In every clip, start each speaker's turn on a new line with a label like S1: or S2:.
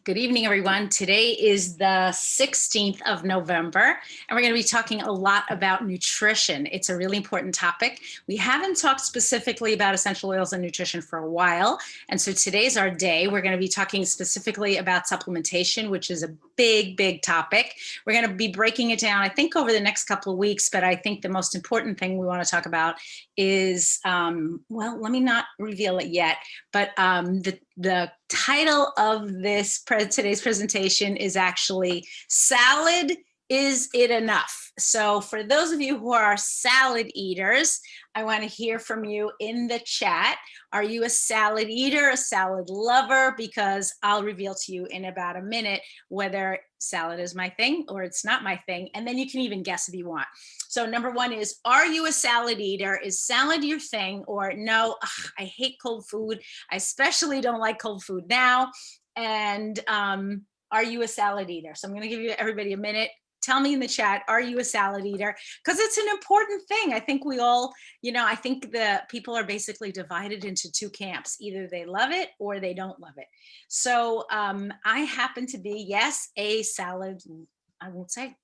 S1: Good evening, everyone. Today is the 16th of November, and we're going to be talking a lot about nutrition. It's a really important topic. We haven't talked specifically about essential oils and nutrition for a while, and so today's our day. We're going to be talking specifically about supplementation, which is a big topic. We're going to be breaking it down, I think, over the next couple of weeks, but I think the most important thing we want to talk about is, well, let me not reveal it yet, but the title of today's presentation is actually Salad, Is It Enough? So for those of you who are salad eaters, I want to hear from you in the chat. Are you a salad eater, a salad lover? Because I'll reveal to you in about a minute whether salad is my thing or it's not my thing. And then you can even guess if you want. So number one is, are you a salad eater? Is salad your thing? Or no, I hate cold food. I especially don't like cold food now. And are you a salad eater? So I'm going to give everybody a minute. Tell me in the chat, are you a salad eater? Because it's an important thing. I think we all, I think the people are basically divided into two camps. Either they love it or they don't love it. So I happen to be, yes, a salad, I won't say.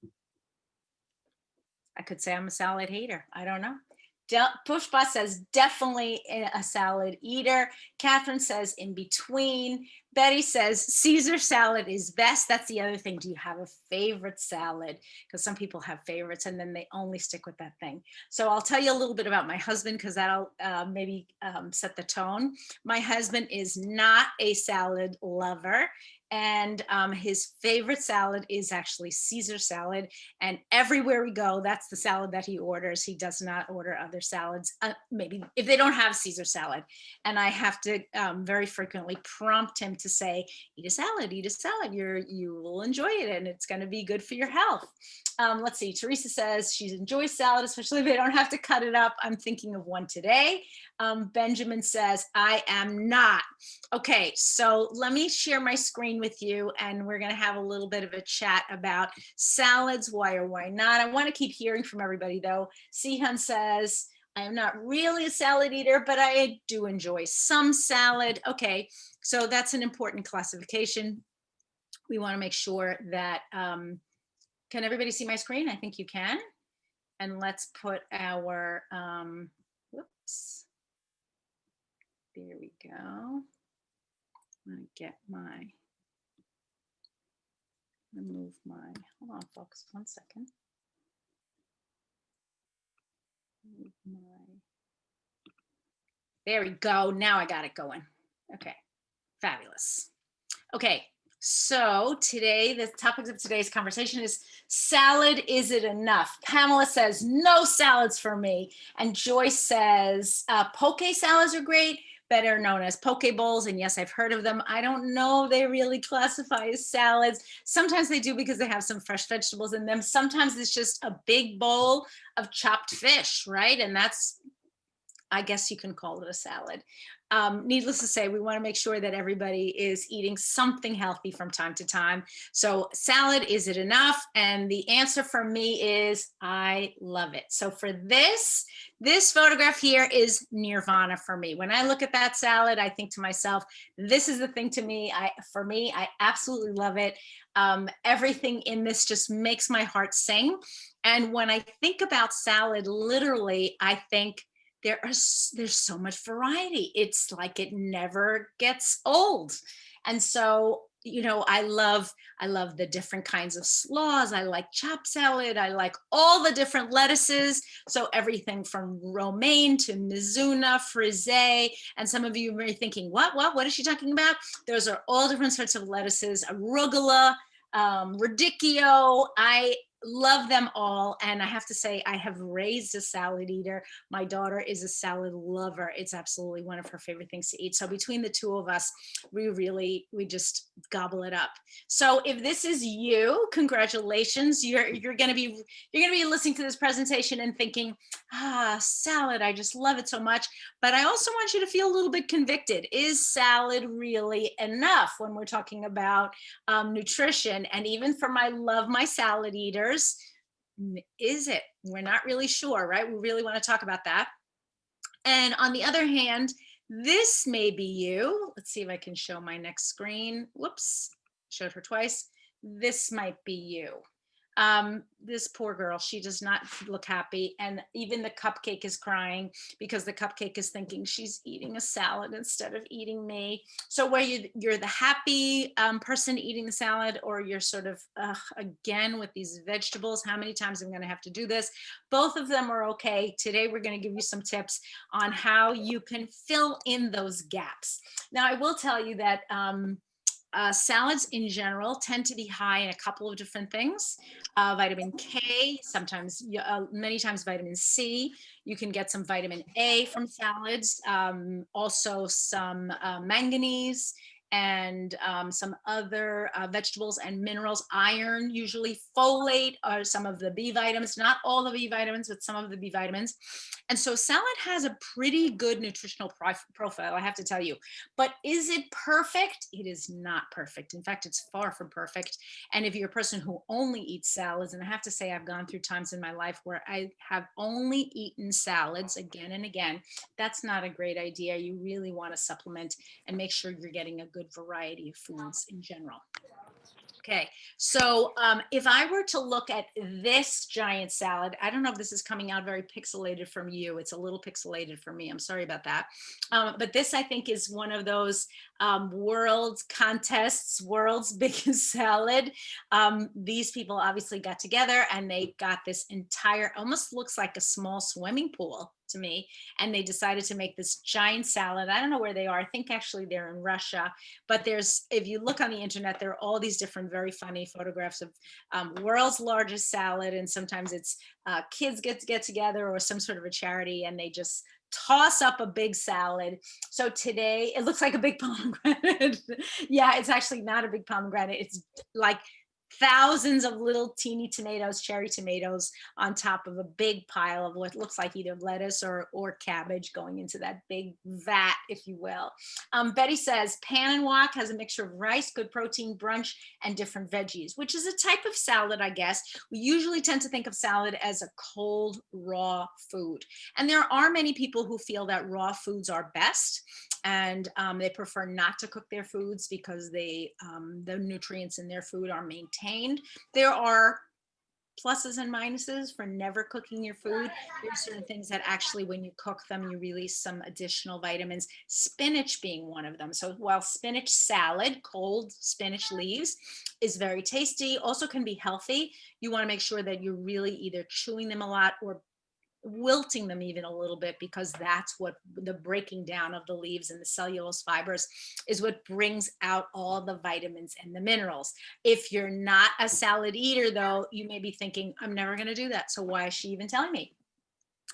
S1: I could say I'm a salad hater. I don't know. Pushpa says definitely a salad eater. Catherine says in between. Betty says Caesar salad is best. That's the other thing. Do you have a favorite salad? Because some people have favorites and then they only stick with that thing. So I'll tell you a little bit about my husband because that'll maybe set the tone. My husband is not a salad lover. And his favorite salad is actually Caesar salad. And everywhere we go, that's the salad that he orders. He does not order other salads, maybe if they don't have Caesar salad. And I have to very frequently prompt him to say, eat a salad, you will enjoy it and it's going to be good for your health. Let's see, Teresa says she enjoys salad, especially if they don't have to cut it up. I'm thinking of one today. Benjamin says, I am not. Okay, so let me share my screen with you and we're going to have a little bit of a chat about salads, why or why not. I want to keep hearing from everybody though. Sihan says, I am not really a salad eater, but I do enjoy some salad. Okay, so that's an important classification. We want to make sure that, can everybody see my screen? I think you can. And let's put our, whoops. There we go. I'm gonna get move my, hold on folks, 1 second. There we go, now I got it going. Okay, fabulous. Okay, so today, the topic of today's conversation is salad, is it enough? Pamela says, no salads for me. And Joyce says, poke salads are great, better known as poke bowls. And yes, I've heard of them. I don't know they really classify as salads. Sometimes they do because they have some fresh vegetables in them. Sometimes it's just a big bowl of chopped fish, right? And that's, I guess you can call it a salad. Needless to say, we want to make sure that everybody is eating something healthy from time to time. So salad, is it enough? And the answer for me is I love it. So for this photograph here is nirvana for me. When I look at that salad, I think to myself, this is the thing to me. For me, I absolutely love it. Everything in this just makes my heart sing. And when I think about salad, literally, I think, there's so much variety. It's like it never gets old. And so, I love the different kinds of slaws. I like chopped salad. I like all the different lettuces. So everything from romaine to mizuna, frisee. And some of you may be thinking, what is she talking about? Those are all different sorts of lettuces, arugula, radicchio. I love them all. And I have to say, I have raised a salad eater. My daughter is a salad lover. It's absolutely one of her favorite things to eat. So between the two of us, we just gobble it up. So if this is you, congratulations. You're going to be listening to this presentation and thinking, salad, I just love it so much. But I also want you to feel a little bit convicted. Is salad really enough when we're talking about nutrition? And even for my salad eaters, is it? We're not really sure, right? We really want to talk about that. And on the other hand, this may be you. Let's see if I can show my next screen. Whoops. showed her twice. This might be you. This poor girl, she does not look happy. And even the cupcake is crying because the cupcake is thinking she's eating a salad instead of eating me. So where you're the happy person eating the salad, or you're sort of, again, with these vegetables, how many times am I going to have to do this? Both of them are okay. Today, we're going to give you some tips on how you can fill in those gaps. Now, I will tell you that salads in general tend to be high in a couple of different things. Vitamin K, sometimes, many times vitamin C. You can get some vitamin A from salads. Also some manganese and some other vegetables and minerals. Iron, usually folate, are some of the B vitamins, not all the B vitamins, but some of the B vitamins. And so salad has a pretty good nutritional profile, I have to tell you. But is it perfect? It is not perfect. In fact, it's far from perfect. And if you're a person who only eats salads, and I have to say, I've gone through times in my life where I have only eaten salads again and again, that's not a great idea. You really want to supplement and make sure you're getting a good variety of foods in general. Okay, so if I were to look at this giant salad, I don't know if this is coming out very pixelated from you. It's a little pixelated for me. I'm sorry about that. But this, I think, is one of those world contests, world's biggest salad. These people obviously got together and they got this entire, almost looks like a small swimming pool to me, and they decided to make this giant salad. I don't know where they are. I think actually they're in Russia, but there's, if you look on the internet, there are all these different very funny photographs of world's largest salad, and sometimes it's kids get together or some sort of a charity, and they just toss up a big salad. So today it looks like a big pomegranate. Yeah, it's actually not a big pomegranate. It's like thousands of little teeny tomatoes, cherry tomatoes, on top of a big pile of what looks like either lettuce or cabbage going into that big vat, if you will. Betty says, pan and wok has a mixture of rice, good protein, brunch, and different veggies, which is a type of salad, I guess. We usually tend to think of salad as a cold, raw food. And there are many people who feel that raw foods are best, and they prefer not to cook their foods because the nutrients in their food are maintained. There are pluses and minuses for never cooking your food. There are certain things that actually, when you cook them, you release some additional vitamins, spinach being one of them. So while spinach salad, cold spinach leaves, is very tasty, also can be healthy, you want to make sure that you're really either chewing them a lot or wilting them even a little bit, because that's what the breaking down of the leaves and the cellulose fibers is what brings out all the vitamins and the minerals. If you're not a salad eater, though, you may be thinking, I'm never going to do that, so why is she even telling me?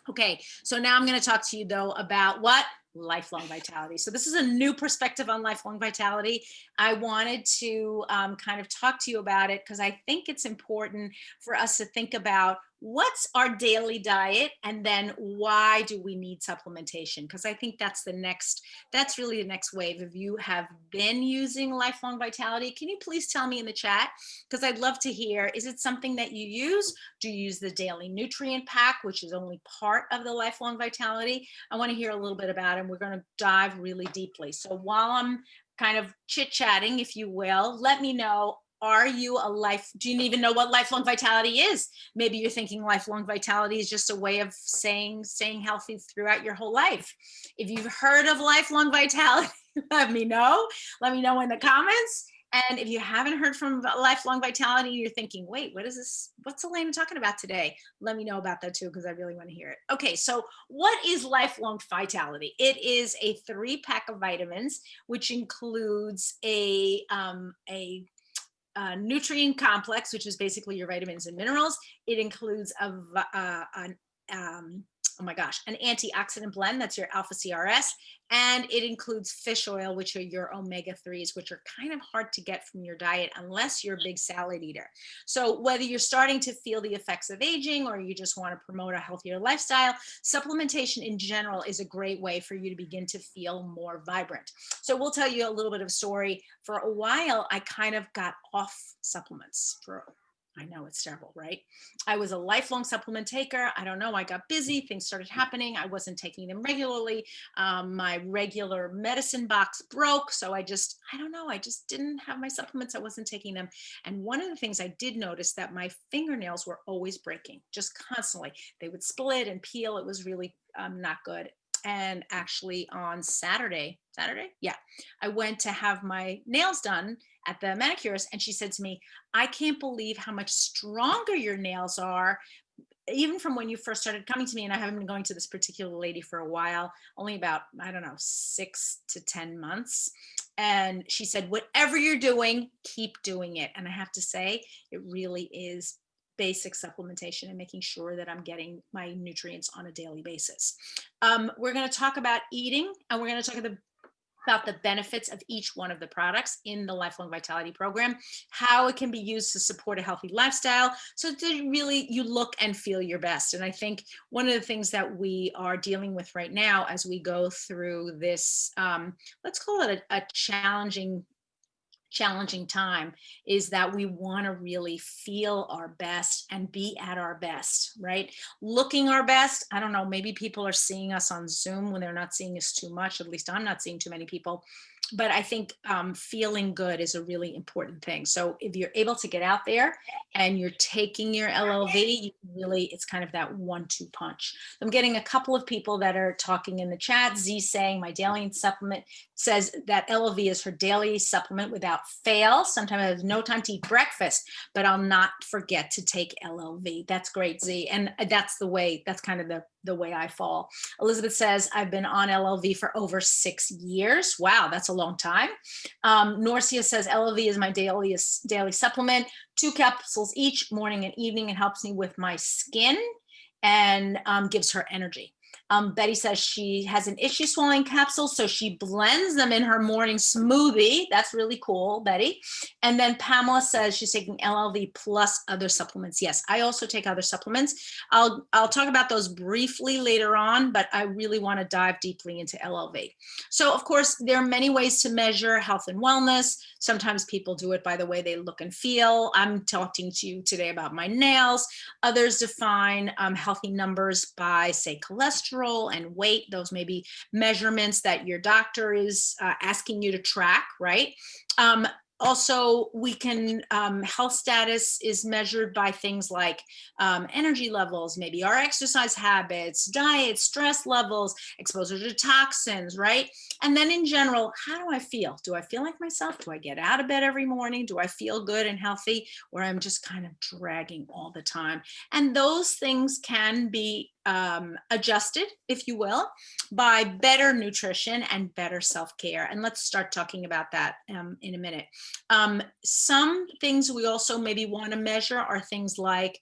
S1: Okay, so now I'm going to talk to you, though, about what? Lifelong vitality. So this is a new perspective on lifelong vitality. I wanted to kind of talk to you about it because I think it's important for us to think about what's our daily diet, and then why do we need supplementation? Because I think that's really the next wave. If you have been using lifelong vitality, can you please tell me in the chat? Because I'd love to hear, is it something that you use? Do you use the daily nutrient pack, which is only part of the lifelong vitality? I want to hear a little bit about it, and we're going to dive really deeply. So while I'm kind of chit-chatting, if you will, let me know, do you even know what lifelong vitality is? Maybe you're thinking lifelong vitality is just a way of staying healthy throughout your whole life. If you've heard of lifelong vitality, let me know in the comments. And if you haven't heard from lifelong vitality, you're thinking, wait, what is this? What's Elena talking about today? Let me know about that too, because I really want to hear it. Okay, so what is lifelong vitality? It is a 3-pack of vitamins, which includes a nutrient complex, which is basically your vitamins and minerals. It includes an antioxidant blend, that's your alpha CRS, and it includes fish oil, which are your omega-3s, which are kind of hard to get from your diet unless you're a big salad eater. So whether you're starting to feel the effects of aging or you just want to promote a healthier lifestyle, supplementation in general is a great way for you to begin to feel more vibrant. So we'll tell you a little bit of a story. For a while, I kind of got off supplements for I know it's terrible, right? I was a lifelong supplement taker. I don't know. I got busy. Things started happening. I wasn't taking them regularly. My regular medicine box broke. So I don't know. I just didn't have my supplements. I wasn't taking them. And one of the things I did notice that my fingernails were always breaking, just constantly. They would split and peel. It was really not good. And actually on Saturday, yeah, I went to have my nails done at the manicurist, and she said to me, I can't believe how much stronger your nails are, even from when you first started coming to me. And I haven't been going to this particular lady for a while, only about, I don't know, 6 to 10 months. And she said, whatever you're doing, keep doing it. And I have to say, it really is basic supplementation and making sure that I'm getting my nutrients on a daily basis. We're going to talk about eating, and we're going to talk about the benefits of each one of the products in the Lifelong Vitality Program, how it can be used to support a healthy lifestyle so that really you look and feel your best. And I think one of the things that we are dealing with right now as we go through this, let's call it a challenging time, is that we want to really feel our best and be at our best, right? Looking our best. I don't know, maybe people are seeing us on Zoom when they're not seeing us too much. At least I'm not seeing too many people. But I think feeling good is a really important thing. So if you're able to get out there and you're taking your LLV, you really, it's kind of that 1-2 punch. I'm getting a couple of people that are talking in the chat. Z saying my daily supplement, says that LLV is her daily supplement without fail. Sometimes I have no time to eat breakfast, but I'll not forget to take LLV. That's great, Z. And that's the way, that's kind of the way I fall. Elizabeth says, I've been on LLV for over 6 years. Wow, that's a long time. Norcia says, LLV is my daily supplement, 2 capsules each, morning and evening. It helps me with my skin and gives her energy. Betty says she has an issue swallowing capsules, so she blends them in her morning smoothie. That's really cool, Betty. And then Pamela says she's taking LLV plus other supplements. Yes, I also take other supplements. I'll talk about those briefly later on, but I really want to dive deeply into LLV. So of course, there are many ways to measure health and wellness. Sometimes people do it by the way they look and feel. I'm talking to you today about my nails. Others define healthy numbers by, say, cholesterol and weight. Those may be measurements that your doctor is asking you to track, right? Also, we can, health status is measured by things like energy levels, maybe our exercise habits, diet, stress levels, exposure to toxins, right? And then in general, how do I feel? Do I feel like myself? Do I get out of bed every morning? Do I feel good and healthy? Or I'm just kind of dragging all the time? And those things can be adjusted, if you will, by better nutrition and better self-care. And let's start talking about that in a minute. Some things we also maybe want to measure are things like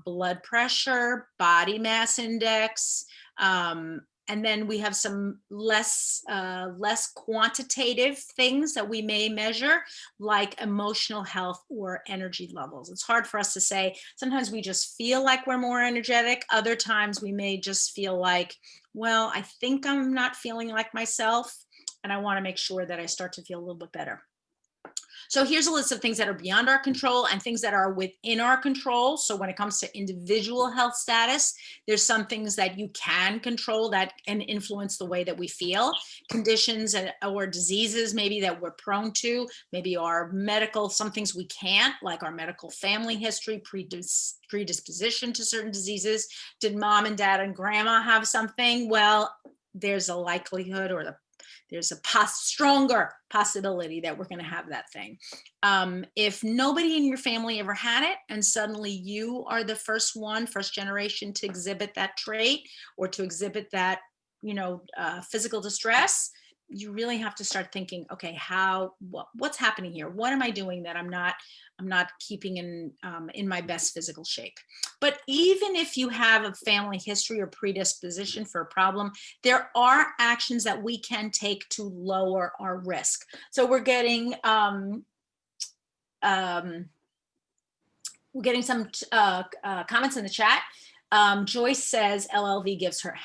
S1: blood pressure, body mass index, and then we have some less quantitative things that we may measure, like emotional health or energy levels. It's hard for us to say. Sometimes we just feel like we're more energetic. Other times we may just feel like, well, I think I'm not feeling like myself, and I want to make sure that I start to feel a little bit better. So here's a list of things that are beyond our control and things that are within our control. So when it comes to individual health status, there's some things that you can control that can influence the way that we feel. Conditions or diseases maybe that we're prone to, maybe our medical, some things we can't, like our medical family history, predisposition to certain diseases. Did mom and dad and grandma have something? Well, there's a likelihood, or there's a stronger possibility that we're going to have that thing. If nobody in your family ever had it, and suddenly you are the first generation to exhibit that trait or to exhibit that, physical distress, you really have to start thinking, okay, what's happening here? What am I doing that I'm not keeping in my best physical shape? But even if you have a family history or predisposition for a problem, there are actions that we can take to lower our risk. So we're getting some comments in the chat. Joyce says LLV gives her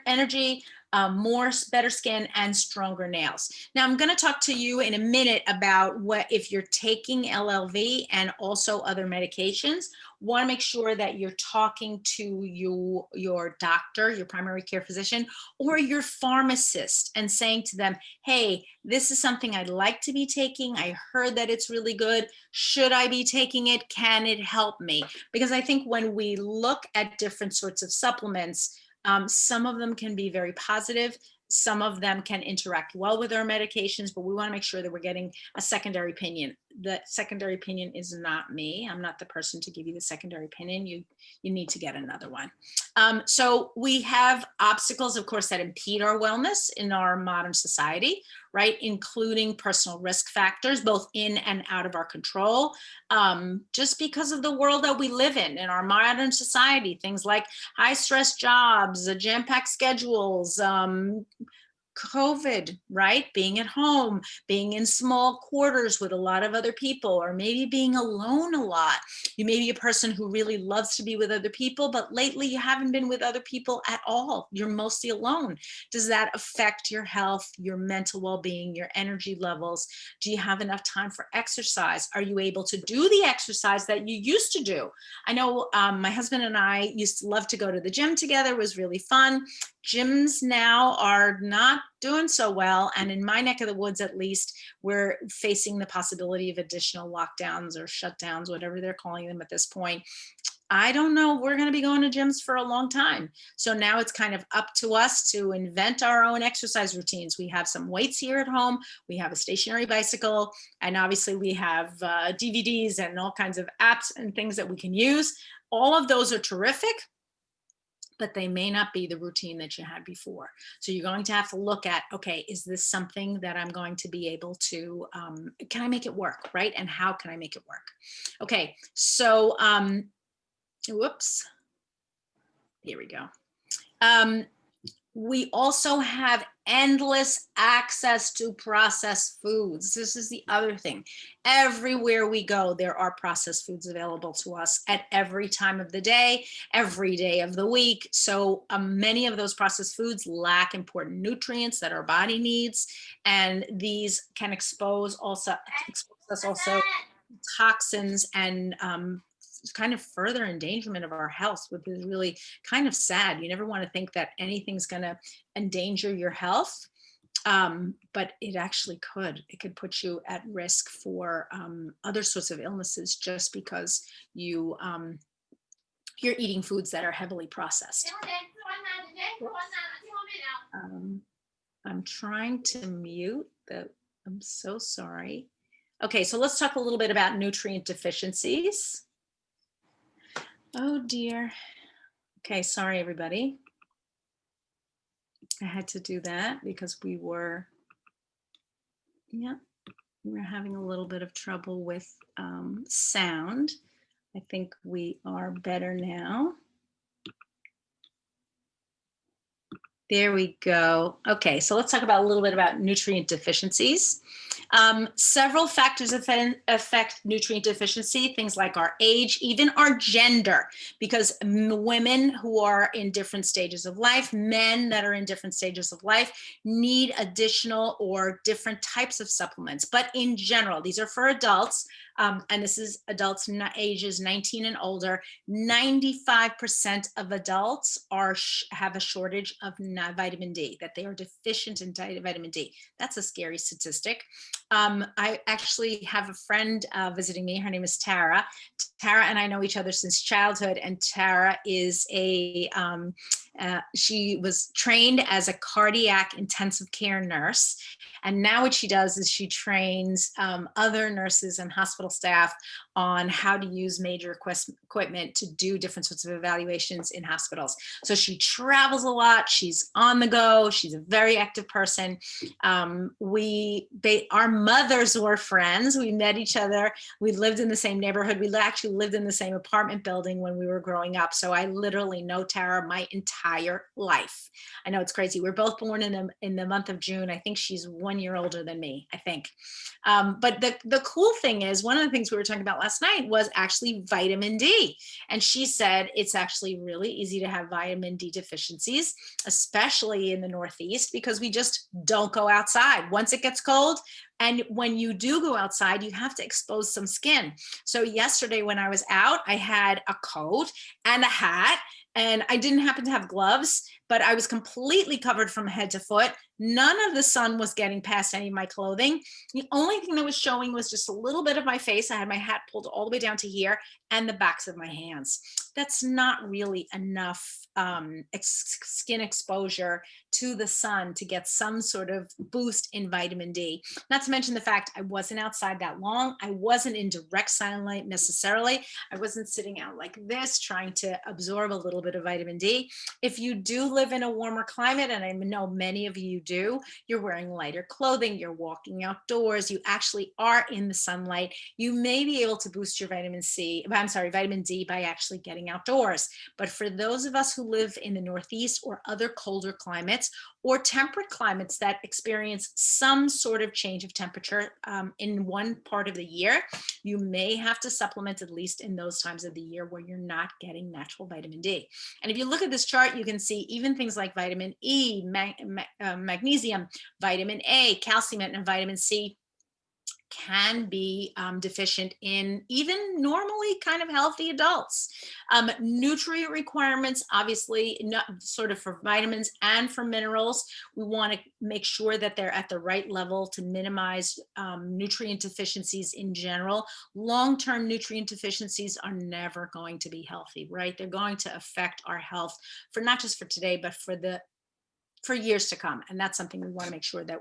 S1: energy. better skin, and stronger nails. Now, I'm going to talk to you in a minute about what if you're taking LLV and also other medications. Want to make sure that you're talking to your doctor, your primary care physician, or your pharmacist and saying to them, hey, this is something I'd like to be taking. I heard that it's really good. Should I be taking it? Can it help me? Because I think when we look at different sorts of supplements, some of them can be very positive. Some of them can interact well with our medications, but we want to make sure that we're getting a secondary opinion. The secondary opinion is not me. I'm not the person to give you the secondary opinion. You need to get another one. So we have obstacles, of course, that impede our wellness in our modern society, right? Including personal risk factors, both in and out of our control, just because of the world that we live in our modern society. Things like high stress jobs, jam-packed schedules, COVID, right? Being at home, being in small quarters with a lot of other people, or maybe being alone a lot. You may be a person who really loves to be with other people, but lately you haven't been with other people at all. You're mostly alone. Does that affect your health, your mental well-being, your energy levels? Do you have enough time for exercise? Are you able to do the exercise that you used to do? I know my husband and I used to love to go to the gym together. It was really fun. Gyms now are not doing so well. And in my neck of the woods, at least, we're facing the possibility of additional lockdowns or shutdowns, whatever they're calling them at this point. I don't know, we're going to be going to gyms for a long time. So now it's kind of up to us to invent our own exercise routines. We have some weights here at home. We have a stationary bicycle, and obviously we have DVDs and all kinds of apps and things that we can use. All of those are terrific, but they may not be the routine that you had before. So you're going to have to look at, okay, is this something that I'm going to be able to, can I make it work, right? And how can I make it work? Okay, so, whoops, here we go. We also have endless access to processed foods. This is the other thing. Everywhere we go, there are processed foods available to us at every time of the day, every day of the week. So many of those processed foods lack important nutrients that our body needs. And these can expose us also toxins and kind of further endangerment of our health, which is really kind of sad. You never want to think that anything's going to endanger your health, but it actually could. It could put you at risk for other sorts of illnesses just because you're eating foods that are heavily processed. I'm trying to mute the, I'm so sorry. Okay, so let's talk a little bit about nutrient deficiencies. Oh dear. Okay, sorry everybody. I had to do that because we were having a little bit of trouble with sound. I think we are better now. There we go. Okay, so let's talk about a little bit about nutrient deficiencies. Several factors affect nutrient deficiency, things like our age, even our gender, because women who are in different stages of life, men that are in different stages of life need additional or different types of supplements. But in general, these are for adults, and this is adults ages 19 and older. 95% of adults have a shortage of vitamin D, that they are deficient in vitamin D. That's a scary statistic. I actually have a friend visiting me. Her name is Tara. Tara and I know each other since childhood, and Tara is she was trained as a cardiac intensive care nurse. And now what she does is she trains other nurses and hospital staff on how to use major equipment to do different sorts of evaluations in hospitals. So she travels a lot, she's on the go, she's a very active person. Our mothers were friends, we met each other, we lived in the same neighborhood, we actually lived in the same apartment building when we were growing up. So I literally know Tara my entire entire life. I know it's crazy. We're both born in the month of June. I think she's 1 year older than me, I think. But the cool thing is, one of the things we were talking about last night was actually vitamin D. And she said it's actually really easy to have vitamin D deficiencies, especially in the Northeast, because we just don't go outside. Once it gets cold, and when you do go outside, you have to expose some skin. So yesterday when I was out, I had a coat and a hat, and I didn't happen to have gloves, but I was completely covered from head to foot. None of the sun was getting past any of my clothing. The only thing that was showing was just a little bit of my face. I had my hat pulled all the way down to here and the backs of my hands. That's not really enough skin exposure to the sun to get some sort of boost in vitamin D. Not to mention the fact I wasn't outside that long. I wasn't in direct sunlight necessarily. I wasn't sitting out like this trying to absorb a little bit of vitamin D. If you do live in a warmer climate, and I know many of you do, you're wearing lighter clothing, you're walking outdoors, you actually are in the sunlight, you may be able to boost your vitamin D by actually getting outdoors. But for those of us who live in the Northeast or other colder climates or temperate climates that experience some sort of change of temperature in one part of the year, you may have to supplement at least in those times of the year where you're not getting natural vitamin D. And if you look at this chart, you can see even things like vitamin E, magnesium, vitamin A, calcium, and vitamin C can be deficient in even normally kind of healthy adults. Nutrient requirements, obviously, not sort of for vitamins and for minerals, we want to make sure that they're at the right level to minimize nutrient deficiencies in general. Long-term nutrient deficiencies are never going to be healthy, right? They're going to affect our health for not just for today, but for years to come. And that's something we want to make sure that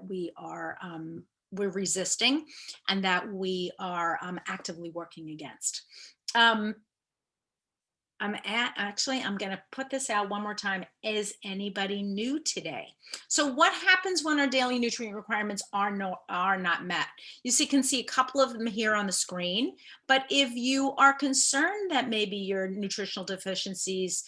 S1: we're resisting and that we are actively working against. I'm going to put this out one more time. Is anybody new today? So what happens when our daily nutrient requirements are not met? You can see a couple of them here on the screen, but if you are concerned that maybe you have nutritional deficiencies,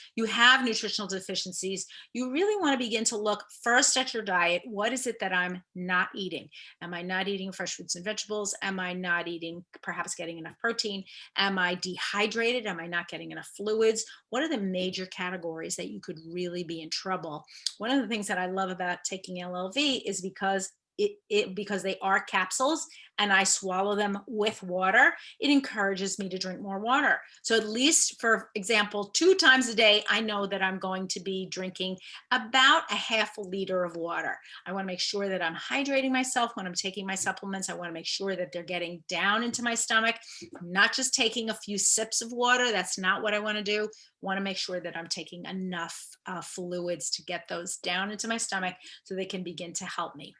S1: you really want to begin to look first at your diet. What is it that I'm not eating? Am I not eating fresh fruits and vegetables? Am I not eating, perhaps getting enough protein? Am I dehydrated? Am I not getting enough fluids? What are the major categories that you could really be in trouble? One of the things that I love about taking LLV is because they are capsules and I swallow them with water, it encourages me to drink more water. So at least, for example, 2 times a day, I know that I'm going to be drinking about a half a liter of water. I want to make sure that I'm hydrating myself when I'm taking my supplements. I want to make sure that they're getting down into my stomach, not just taking a few sips of water. That's not what I want to do. I want to make sure that I'm taking enough fluids to get those down into my stomach so they can begin to help me.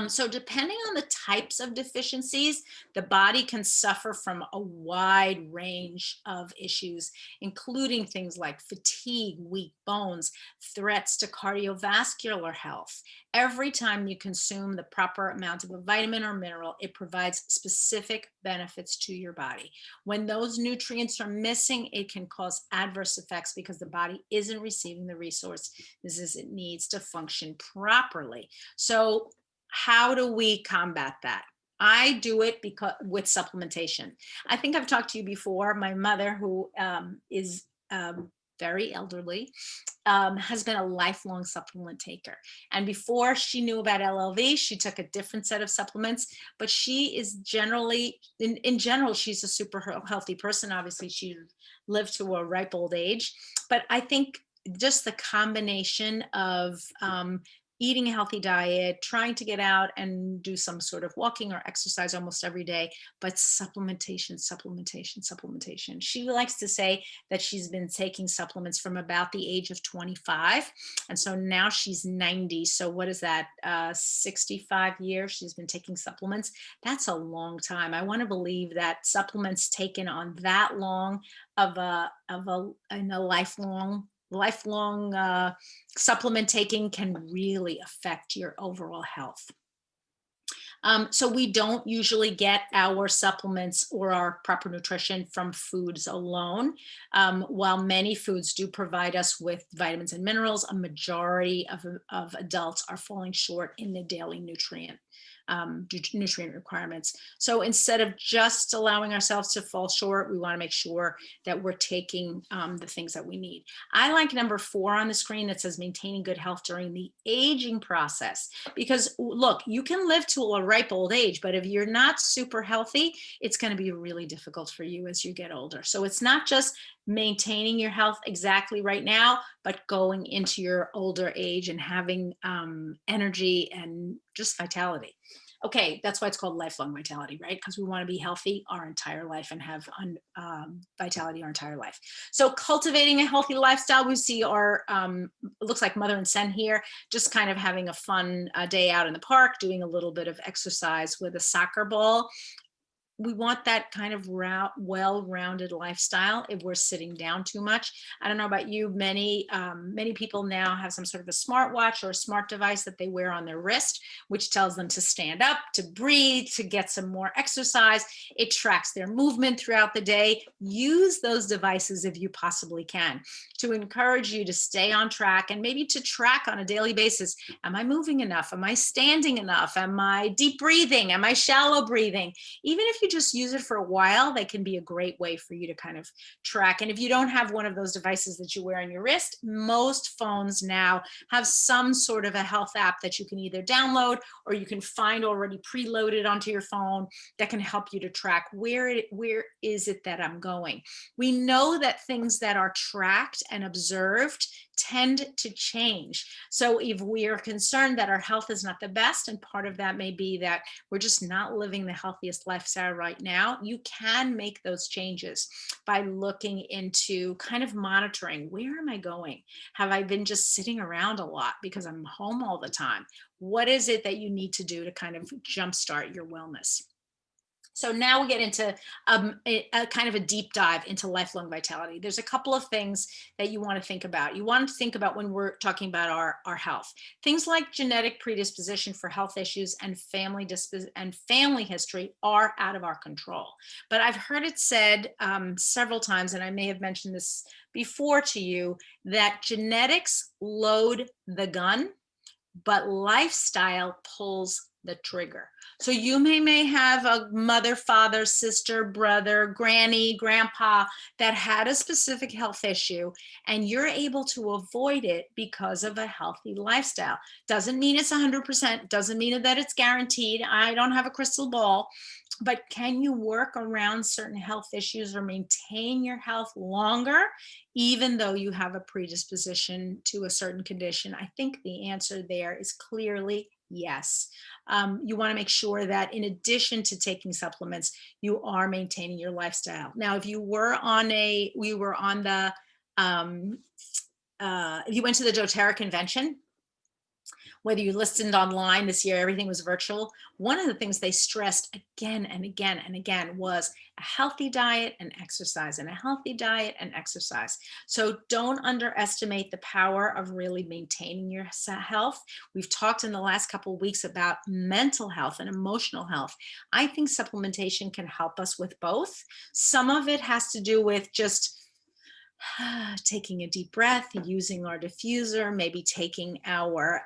S1: So depending on the types of deficiencies, the body can suffer from a wide range of issues, including things like fatigue, weak bones, threats to cardiovascular health. Every time you consume the proper amount of a vitamin or mineral, it provides specific benefits to your body. When those nutrients are missing, it can cause adverse effects because the body isn't receiving the resources it needs to function properly. So how do we combat that? I do it with supplementation. I think I've talked to you before. My mother, who is very elderly, has been a lifelong supplement taker. And before she knew about LLV, she took a different set of supplements, but she is generally, in general, she's a super healthy person. Obviously, she lived to a ripe old age. But I think just the combination of eating a healthy diet, trying to get out and do some sort of walking or exercise almost every day, but supplementation. She likes to say that she's been taking supplements from about the age of 25. And so now she's 90. So what is that? 65 years she's been taking supplements. That's a long time. I want to believe that supplements taken on that long of a lifelong supplement taking can really affect your overall health. So we don't usually get our supplements or our proper nutrition from foods alone. While many foods do provide us with vitamins and minerals, a majority of adults are falling short in the daily nutrient requirements. So instead of just allowing ourselves to fall short, we want to make sure that we're taking the things that we need. I like number 4 on the screen that says maintaining good health during the aging process, because look, you can live to a ripe old age, but if you're not super healthy, it's going to be really difficult for you as you get older. So it's not just maintaining your health exactly right now, but going into your older age and having energy and just vitality. Okay, that's why it's called lifelong vitality, right? Because we want to be healthy our entire life and have vitality our entire life. So cultivating a healthy lifestyle, we see our, looks like mother and son here, just kind of having a fun day out in the park, doing a little bit of exercise with a soccer ball. We want that kind of well-rounded lifestyle if we're sitting down too much. I don't know about you, many people now have some sort of a smartwatch or a smart device that they wear on their wrist, which tells them to stand up, to breathe, to get some more exercise. It tracks their movement throughout the day. Use those devices if you possibly can to encourage you to stay on track and maybe to track on a daily basis. Am I moving enough? Am I standing enough? Am I deep breathing? Am I shallow breathing? Even if you just use it for a while, they can be a great way for you to kind of track. And if you don't have one of those devices that you wear on your wrist, most phones now have some sort of a health app that you can either download or you can find already preloaded onto your phone that can help you to track where is it that I'm going. We know that things that are tracked and observed tend to change. So if we are concerned that our health is not the best, and part of that may be that we're just not living the healthiest lifestyle right now, you can make those changes by looking into kind of monitoring, where am I going? Have I been just sitting around a lot because I'm home all the time? What is it that you need to do to kind of jumpstart your wellness? So now we get into a kind of a deep dive into lifelong vitality. There's a couple of things that you want to think about. You want to think about when we're talking about our health. Things like genetic predisposition for health issues and family history are out of our control. But I've heard it said several times, and I may have mentioned this before to you, that genetics load the gun, but lifestyle pulls the trigger. So you may have a mother, father, sister, brother, granny, grandpa that had a specific health issue, and you're able to avoid it because of a healthy lifestyle. Doesn't mean it's 100%, doesn't mean that it's guaranteed. I don't have a crystal ball, but can you work around certain health issues or maintain your health longer, even though you have a predisposition to a certain condition? I think the answer there is clearly yes. You want to make sure that in addition to taking supplements, you are maintaining your lifestyle. Now, if you were on if you went to the doterra convention, whether you listened online this year, everything was virtual. One of the things they stressed again and again and again was a healthy diet and exercise, and a healthy diet and exercise. So don't underestimate the power of really maintaining your health. We've talked in the last couple of weeks about mental health and emotional health. I think supplementation can help us with both. Some of it has to do with just taking a deep breath, using our diffuser, maybe taking our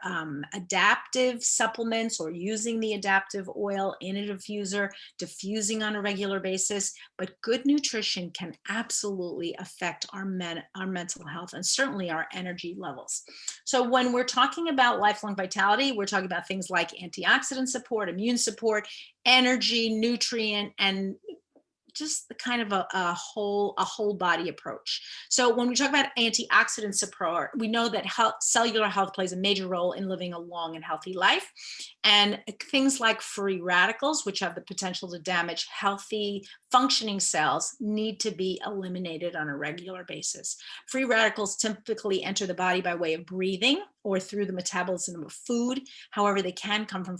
S1: adaptive supplements or using the adaptive oil in a diffuser, diffusing on a regular basis. But good nutrition can absolutely affect our mental health and certainly our energy levels. So when we're talking about lifelong vitality, we're talking about things like antioxidant support, immune support, energy, nutrient, and just the kind of a whole body approach. So when we talk about antioxidant support, we know that cellular health plays a major role in living a long and healthy life. And things like free radicals, which have the potential to damage healthy functioning cells, need to be eliminated on a regular basis. Free radicals typically enter the body by way of breathing or through the metabolism of food. However, they can come from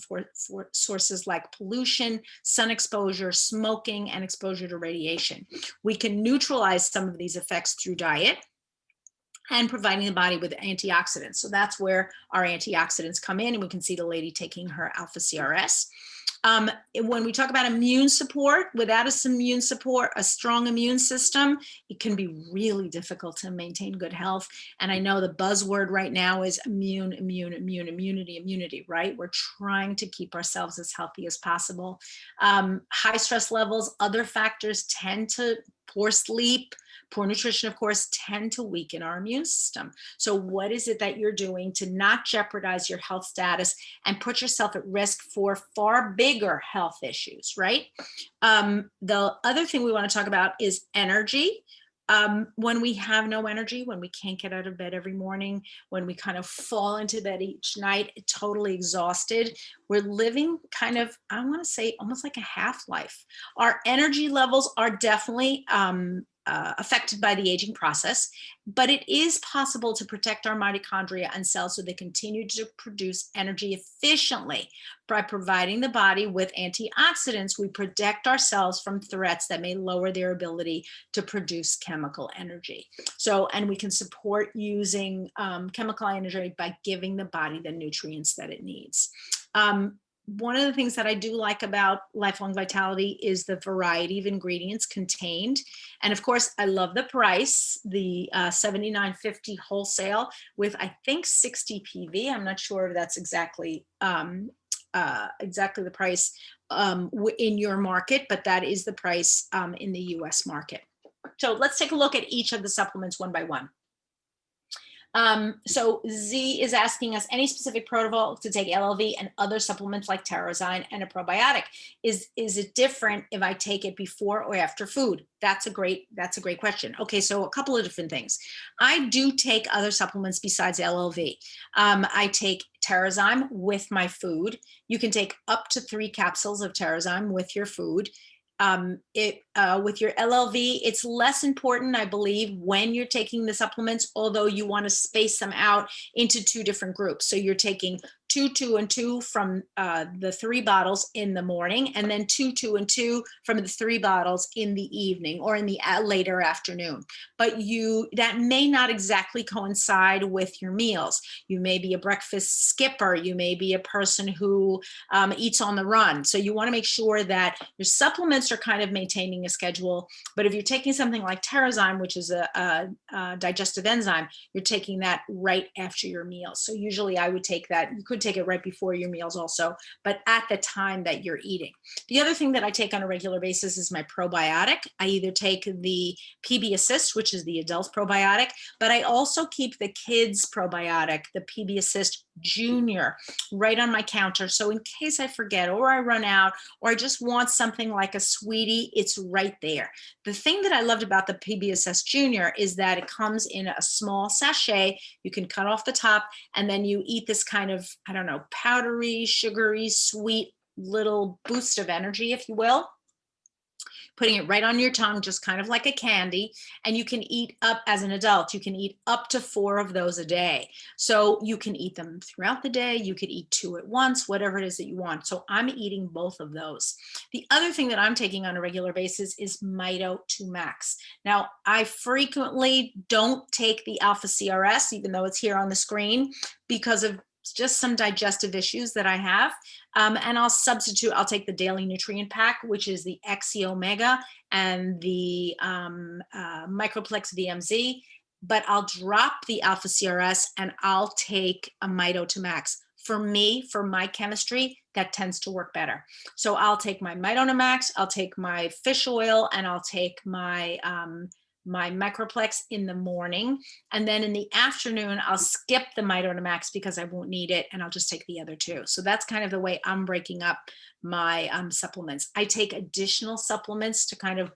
S1: sources like pollution, sun exposure, smoking, and exposure to radiation. We can neutralize some of these effects through diet and providing the body with antioxidants. So that's where our antioxidants come in, and we can see the lady taking her alpha CRS. When we talk about immune support, without immune support, a strong immune system, it can be really difficult to maintain good health. And I know the buzzword right now is immunity, right? We're trying to keep ourselves as healthy as possible. High stress levels, other factors tend to, poor sleep, poor nutrition, of course, tend to weaken our immune system. So what is it that you're doing to not jeopardize your health status and put yourself at risk for far bigger health issues, right? The other thing we want to talk about is energy. When we have no energy, when we can't get out of bed every morning, when we kind of fall into bed each night totally exhausted, we're living kind of, I want to say, almost like a half-life. Our energy levels are definitely affected by the aging process, but it is possible to protect our mitochondria and cells so they continue to produce energy efficiently. By providing the body with antioxidants, we protect ourselves from threats that may lower their ability to produce chemical energy. So, and we can support using chemical energy by giving the body the nutrients that it needs. One of the things that I do like about Lifelong Vitality is the variety of ingredients contained. And of course, I love the price, the $79.50 wholesale with, I think, 60 PV. I'm not sure if that's exactly the price in your market, but that is the price in the US market. So let's take a look at each of the supplements one by one. So Z is asking us any specific protocol to take LLV and other supplements like Terrazyme and a probiotic. Is it different if I take it before or after food? That's a great question. Okay, so a couple of different things. I do take other supplements besides LLV. I take Terrazyme with my food. You can take up to 3 capsules of Terrazyme with your food. With your LLV, it's less important, I believe, when you're taking the supplements, although you want to space them out into 2 different groups. So you're taking 2, 2, and 2 from the 3 bottles in the morning, and then 2, 2, and 2 from the 3 bottles in the evening or in the later afternoon. But that may not exactly coincide with your meals. You may be a breakfast skipper. You may be a person who eats on the run. So you want to make sure that your supplements are kind of maintaining a schedule. But if you're taking something like Terrazyme, which is a digestive enzyme, you're taking that right after your meals. So usually I would take that. You could take it right before your meals also, but at the time that you're eating. The other thing that I take on a regular basis is my probiotic. I either take the PB Assist, which is the adult probiotic, but I also keep the kids probiotic, the PB Assist Junior, right on my counter. So in case I forget or I run out or I just want something like a sweetie, it's right there. The thing that I loved about the PB Assist Junior is that it comes in a small sachet. You can cut off the top and then you eat this kind of, I don't know, powdery, sugary, sweet little boost of energy, if you will. Putting it right on your tongue, just kind of like a candy. And you can eat up, as an adult, you can eat up to 4 of those a day. So you can eat them throughout the day. You could eat 2 at once, whatever it is that you want. So I'm eating both of those. The other thing that I'm taking on a regular basis is Mito 2 Max. Now, I frequently don't take the Alpha CRS, even though it's here on the screen, because of just some digestive issues that I have. And I'll take the daily nutrient pack, which is the XEO Mega and the Microplex VMz, but I'll drop the Alpha CRS and I'll take a Mito 2 Max. For me, for my chemistry, that tends to work better. So I'll take my Mito 2 Max, I'll take my fish oil, and I'll take my Microplex in the morning. And then in the afternoon, I'll skip the Mito 2 Max because I won't need it. And I'll just take the other 2. So that's kind of the way I'm breaking up my supplements. I take additional supplements to kind of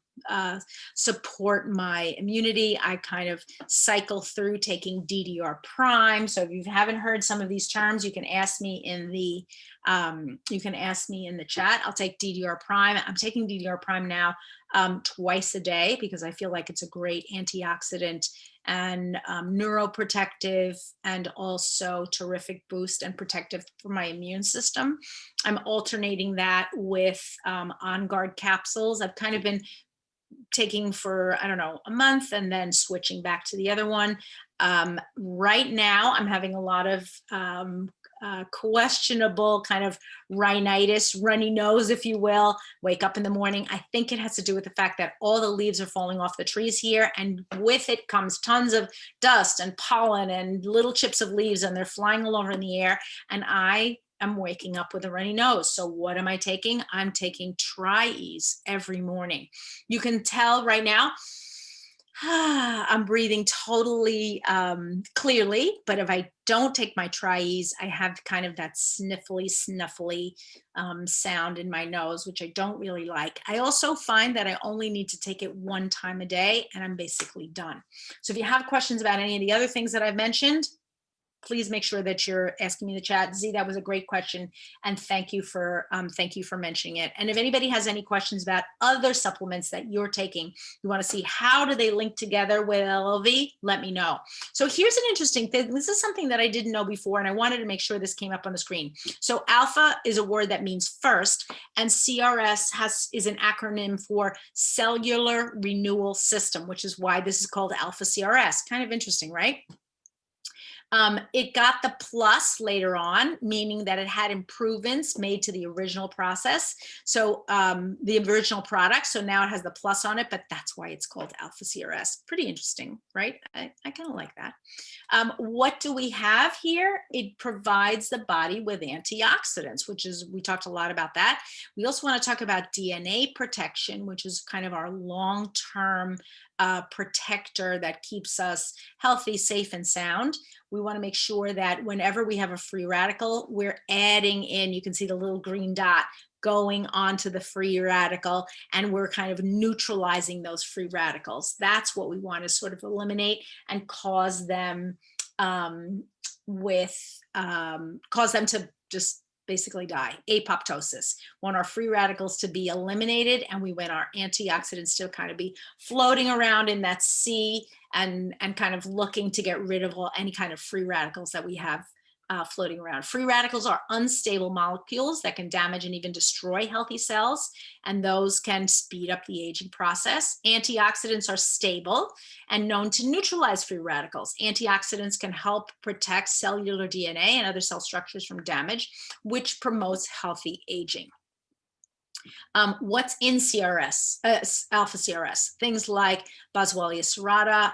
S1: support my immunity. I kind of cycle through taking DDR prime. So if you haven't heard some of these terms, you can ask me in the chat. I'll take DDR prime. I'm taking DDR prime now twice a day because I feel like it's a great antioxidant and neuroprotective and also terrific boost and protective for my immune system. I'm alternating that with On Guard capsules. I've kind of been taking for, I don't know, a month and then switching back to the other one. Right now, I'm having a lot of questionable kind of rhinitis, runny nose, if you will, wake up in the morning. I think it has to do with the fact that all the leaves are falling off the trees here, and with it comes tons of dust and pollen and little chips of leaves, and they're flying all over in the air, and I am waking up with a runny nose. So what am I taking? I'm taking Tri-Ease every morning. You can tell right now, I'm breathing totally clearly, but if I don't take my Tri-Ease, I have kind of that sniffly sound in my nose, which I don't really like. I also find that I only need to take it one time a day and I'm basically done. So if you have questions about any of the other things that I've mentioned, please make sure that you're asking me in the chat. Z, that was a great question, and thank you for mentioning it. And if anybody has any questions about other supplements that you're taking, you want to see how do they link together with LLV, let me know. So here's an interesting thing. This is something that I didn't know before, and I wanted to make sure this came up on the screen. So alpha is a word that means first, and CRS is an acronym for Cellular Renewal System, which is why this is called alpha CRS. Kind of interesting, right? It got the plus later on, meaning that it had improvements made to the original process. So the original product, so now it has the plus on it, but that's why it's called alpha CRS. Pretty interesting, right? I kind of like that. What do we have here? It provides the body with antioxidants, which is, we talked a lot about that. We also want to talk about DNA protection, which is kind of our long-term protector that keeps us healthy, safe, and sound. We want to make sure that whenever we have a free radical, we're adding in, you can see the little green dot going onto the free radical, and we're kind of neutralizing those free radicals. That's what we want to sort of eliminate and cause them to just basically die, apoptosis. Want our free radicals to be eliminated, and we want our antioxidants to kind of be floating around in that sea and kind of looking to get rid of any kind of free radicals that we have floating around. Free radicals are unstable molecules that can damage and even destroy healthy cells, and those can speed up the aging process. Antioxidants are stable and known to neutralize free radicals. Antioxidants can help protect cellular DNA and other cell structures from damage, which promotes healthy aging. What's in CRS, alpha CRS? Things like Boswellia serrata,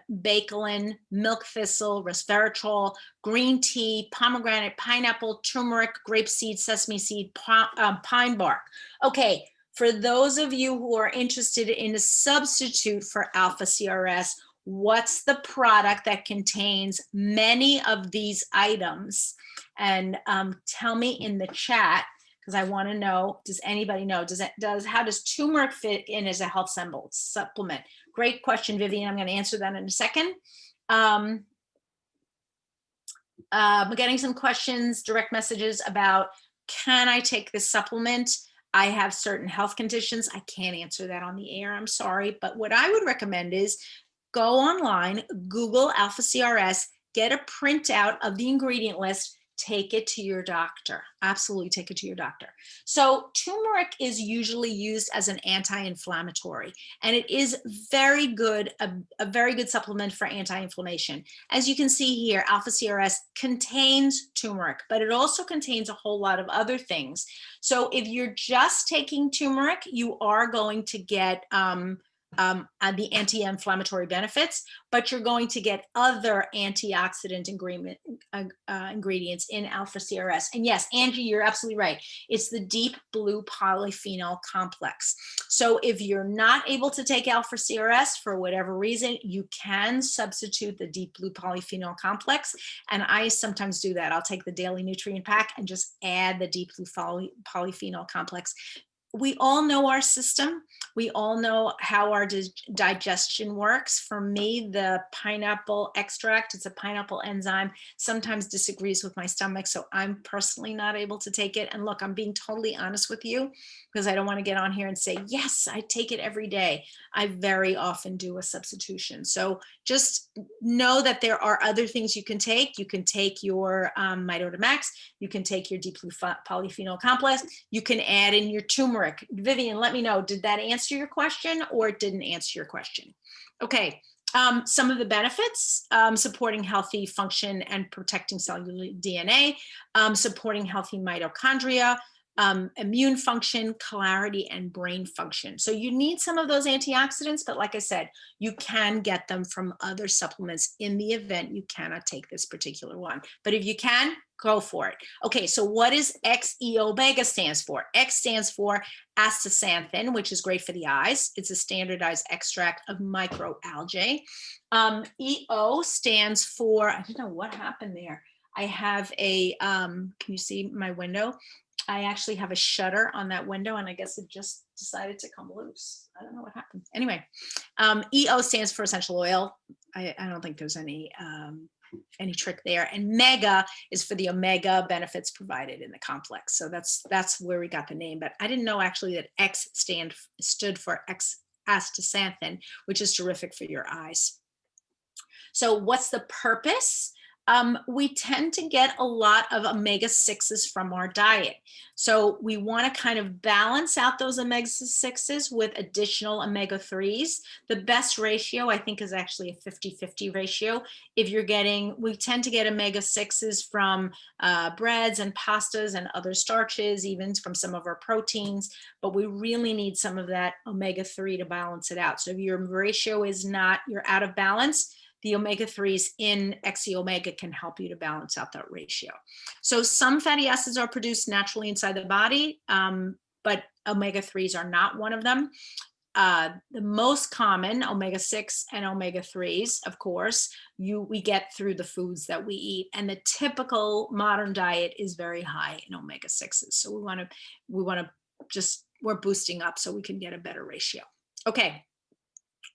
S1: bakelin, milk thistle, resveratrol, green tea, pomegranate, pineapple, turmeric, grapeseed, sesame seed, pine bark. Okay, for those of you who are interested in a substitute for alpha CRS, what's the product that contains many of these items? And tell me in the chat, because I want to know, does anybody know, how does turmeric fit in as a health supplement? Great question, Vivian. I'm going to answer that in a second. I'm getting some questions, direct messages about, can I take this supplement? I have certain health conditions. I can't answer that on the air. I'm sorry. But what I would recommend is go online, Google alpha CRS, get a printout of the ingredient list, take it to your doctor. Absolutely take it to your doctor. So turmeric is usually used as an anti-inflammatory, and it is very good, a very good supplement for anti-inflammation. As you can see here, alpha CRS contains turmeric, but it also contains a whole lot of other things. So if you're just taking turmeric, you are going to get the anti-inflammatory benefits, but you're going to get other antioxidant ingredients in alpha CRS. And yes, Angie, you're absolutely right. It's the deep blue polyphenol complex. So if you're not able to take alpha CRS for whatever reason, you can substitute the deep blue polyphenol complex. And I sometimes do that. I'll take the daily nutrient pack and just add the deep blue polyphenol complex. We all know our system. We all know how our digestion works. For me, the pineapple extract, it's a pineapple enzyme, sometimes disagrees with my stomach. So I'm personally not able to take it. And look, I'm being totally honest with you because I don't want to get on here and say, yes, I take it every day. I very often do a substitution. So just know that there are other things you can take. You can take your Midota Max. You can take your deep blue polyphenol complex. You can add in your turmeric. Vivian, let me know, did that answer your question or it didn't answer your question? Okay, Some of the benefits, supporting healthy function and protecting cellular DNA, supporting healthy mitochondria, immune function, clarity, and brain function. So you need some of those antioxidants, but like I said, you can get them from other supplements in the event you cannot take this particular one. But if you can, go for it. Okay, so what is XEO Mega stands for? X stands for astaxanthin, which is great for the eyes. It's a standardized extract of microalgae. EO stands for, I don't know what happened there. I have a, can you see my window? I actually have a shutter on that window, and I guess it just decided to come loose. I don't know what happened. Anyway, EO stands for essential oil. I don't think there's any trick there. And Mega is for the omega benefits provided in the complex. So that's where we got the name. But I didn't know actually that X stood for astaxanthin, which is terrific for your eyes. So what's the purpose? We tend to get a lot of omega-6s from our diet. So we want to kind of balance out those omega-6s with additional omega-3s. The best ratio, I think, is actually a 50-50 ratio. If you're getting, we tend to get omega-6s from breads and pastas and other starches, even from some of our proteins, but we really need some of that omega-3 to balance it out. So if your ratio is not, you're out of balance, the omega-3s in XEO Mega can help you to balance out that ratio. So some fatty acids are produced naturally inside the body, but omega-3s are not one of them. The most common omega-6 and omega-3s, of course, we get through the foods that we eat, and the typical modern diet is very high in omega-6s. So we're boosting up so we can get a better ratio. Okay.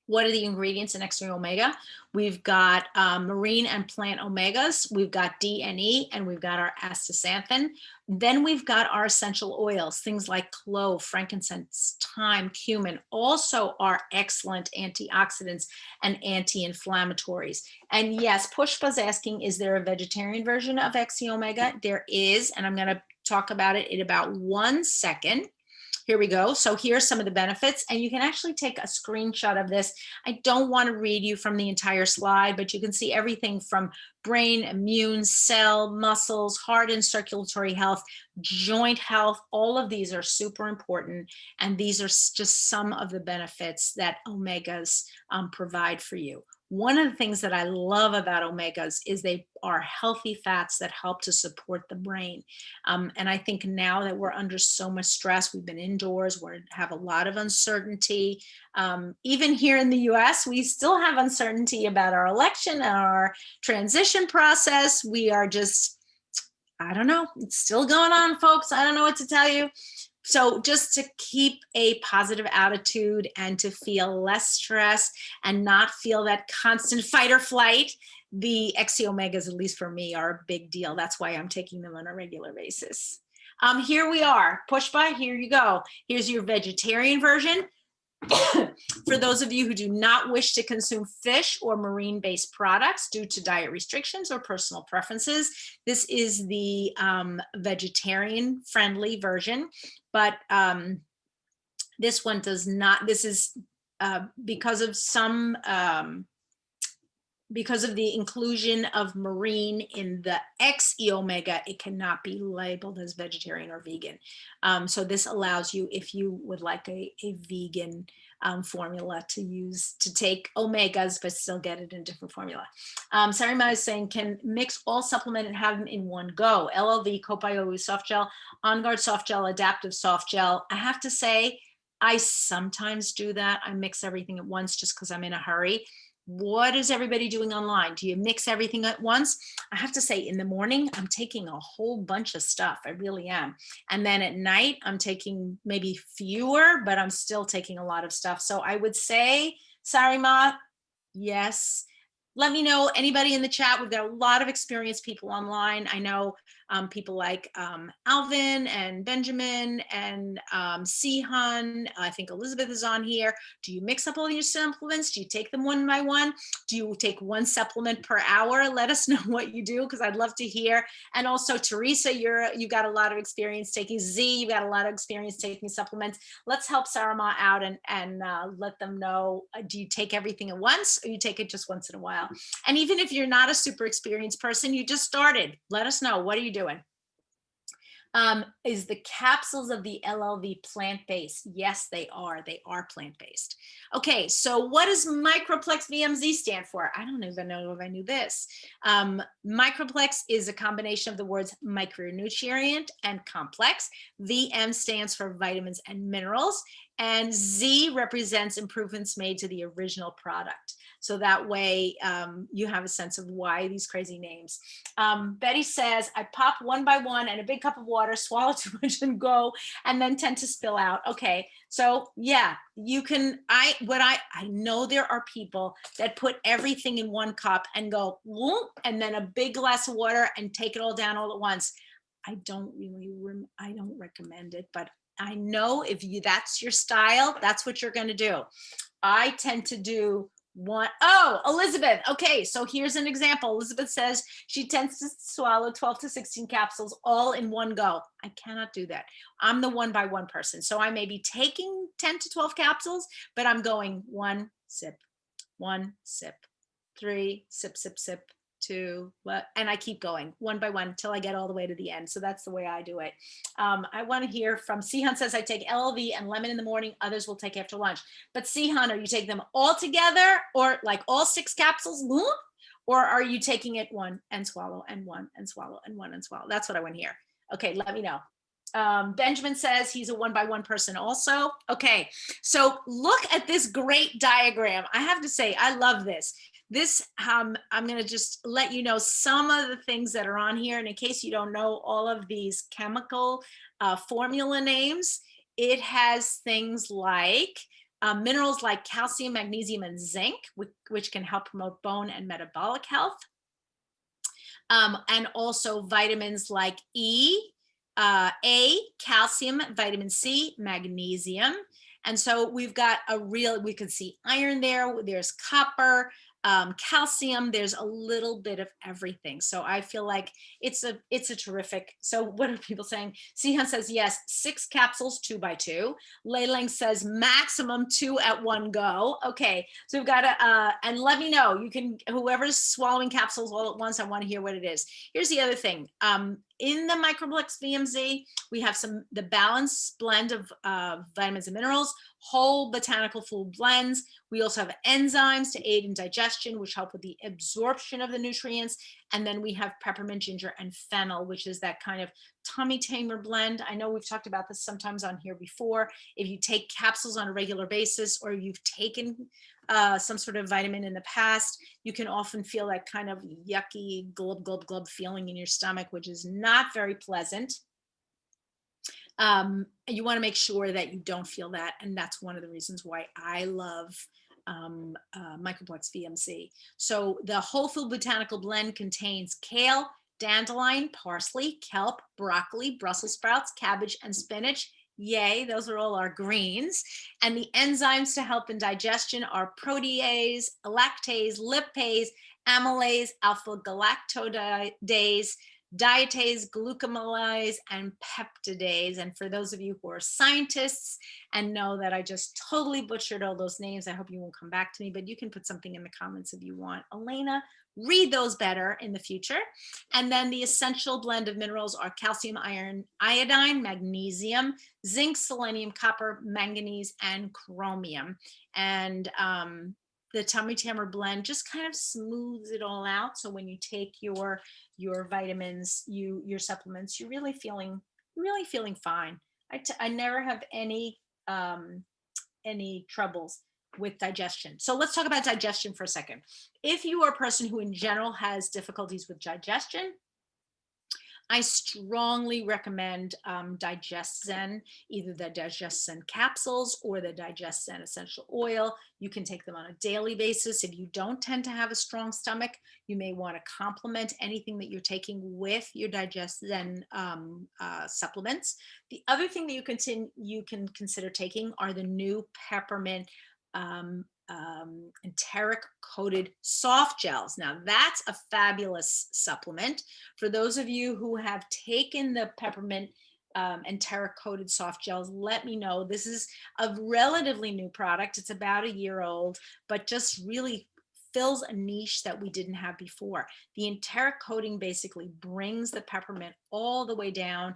S1: What are the ingredients in XEO Mega? We've got marine and plant omegas, we've got D and E, and we've got our astaxanthin. Then we've got our essential oils, things like clove, frankincense, thyme, cumin, also are excellent antioxidants and anti-inflammatories. And yes, Pushpa's asking, is there a vegetarian version of XEO Mega? There is, and I'm gonna talk about it in about 1 second. Here we go. So here's some of the benefits, and you can actually take a screenshot of this. I don't want to read you from the entire slide, but you can see everything from brain, immune, cell, muscles, heart and circulatory health, joint health. All of these are super important, and these are just some of the benefits that omegas provide for you. One of the things that I love about omegas is they are healthy fats that help to support the brain. And I think now that we're under so much stress, we've been indoors, we have a lot of uncertainty. Even here in the US, we still have uncertainty about our election and our transition process. We are just, I don't know, it's still going on, folks. I don't know what to tell you. So just to keep a positive attitude and to feel less stress and not feel that constant fight or flight, the XEO Megas, at least for me, are a big deal. That's why I'm taking them on a regular basis. Here we are, Pushpa, here you go. Here's your vegetarian version. For those of you who do not wish to consume fish or marine-based products due to diet restrictions or personal preferences, this is the vegetarian-friendly version. But this one does not, this is because of the inclusion of marine in the XEO Mega, it cannot be labeled as vegetarian or vegan. So this allows you, if you would like a vegan formula to use, to take omegas, but still get it in a different formula. Sarima is saying, can mix all supplement and have them in one go. LLV, Copioid soft gel, On Guard soft gel, Adaptive soft gel. I have to say, I sometimes do that. I mix everything at once just because I'm in a hurry. What is everybody doing online? Do you mix everything at once? I have to say, in the morning, I'm taking a whole bunch of stuff. I really am. And then at night, I'm taking maybe fewer, but I'm still taking a lot of stuff. So I would say, Sarima, yes. Let me know, anybody in the chat. We've got a lot of experienced people online. I know People like Alvin and Benjamin and Sihan. I think Elizabeth is on here. Do you mix up all your supplements? Do you take them one by one? Do you take one supplement per hour? Let us know what you do, because I'd love to hear. And also, Teresa, you've got a lot of experience taking Z. You've got a lot of experience taking supplements. Let's help Sarama out and let them know, do you take everything at once, or you take it just once in a while? And even if you're not a super experienced person, you just started, let us know. What are you doing? Is the capsules of the LLV plant-based? Yes, they are. They are plant-based. Okay, so what does Microplex VMz stand for? I don't even know if I knew this. Microplex is a combination of the words micronutrient and complex. VM stands for vitamins and minerals, and Z represents improvements made to the original product. So that way you have a sense of why these crazy names. Betty says, I pop one by one and a big cup of water, swallow too much and go, and then tend to spill out. Okay, so yeah, you can, I know there are people that put everything in one cup and go, whoop, and then a big glass of water and take it all down all at once. I don't recommend it, but I know if that's your style, that's what you're going to do. I tend to do one. Oh, Elizabeth. Okay, so here's an example. Elizabeth says she tends to swallow 12 to 16 capsules all in one go. I cannot do that. I'm the one by one person. So I may be taking 10 to 12 capsules, but I'm going one sip, 3 sip, sip, sip, 2, and I keep going one by one until I get all the way to the end. So that's the way I do it. I want to hear from Sihan. Says, I take LLV and lemon in the morning. Others will take after lunch. But Sihan, are you taking them all together, or like all 6 capsules? Or are you taking it one and swallow and one and swallow and one and swallow? That's what I want to hear. Okay, let me know. Benjamin says he's a one by one person also. Okay, so look at this great diagram. I have to say, I love this. This, I'm going to just let you know some of the things that are on here. And in case you don't know all of these chemical formula names, it has things like minerals like calcium, magnesium, and zinc, which can help promote bone and metabolic health. And also vitamins like E, A, calcium, vitamin C, magnesium. And so we've got we can see iron there. There's copper, calcium, there's a little bit of everything. So I feel like it's a terrific. So what are people saying? Sihan says, yes, 6 capsules, 2 by 2. Leiling says maximum 2 at one go. Okay, so we've got to, and let me know, you can, whoever's swallowing capsules all at once, I want to hear what it is. Here's the other thing. In the Microplex VMz, we have the balanced blend of vitamins and minerals, whole botanical food blends. We also have enzymes to aid in digestion, which help with the absorption of the nutrients. And then we have peppermint, ginger, and fennel, which is that kind of tummy tamer blend. I know we've talked about this sometimes on here before. If you take capsules on a regular basis, or you've taken some sort of vitamin in the past, you can often feel that kind of yucky glub, glub, glub feeling in your stomach, which is not very pleasant. You want to make sure that you don't feel that. And that's one of the reasons why I love Microplex VMz. So the whole food botanical blend contains kale, dandelion, parsley, kelp, broccoli, Brussels sprouts, cabbage, and spinach. Yay, those are all our greens. And the enzymes to help in digestion are protease, lactase, lipase, amylase, alpha galactose, dietase, glucoamylase, and peptidase. And for those of you who are scientists and know that I just totally butchered all those names, I hope you won't come back to me, but you can put something in the comments if you want. Elena, read those better in the future. And then the essential blend of minerals are calcium, iron, iodine, magnesium, zinc, selenium, copper, manganese, and chromium. And the tummy tamer blend just kind of smooths it all out. So when you take your vitamins, your supplements, you're really feeling fine. I never have any troubles with digestion. So let's talk about digestion for a second. If you are a person who in general has difficulties with digestion, I strongly recommend DigestZen, either the DigestZen capsules or the DigestZen essential oil. You can take them on a daily basis. If you don't tend to have a strong stomach, you may want to complement anything that you're taking with your DigestZen supplements. The other thing that you can consider taking are the new peppermint enteric coated soft gels. Now that's a fabulous supplement. For those of you who have taken the peppermint enteric coated soft gels, let me know. This is a relatively new product. It's about a year old, but just really fills a niche that we didn't have before. The enteric coating basically brings the peppermint all the way down,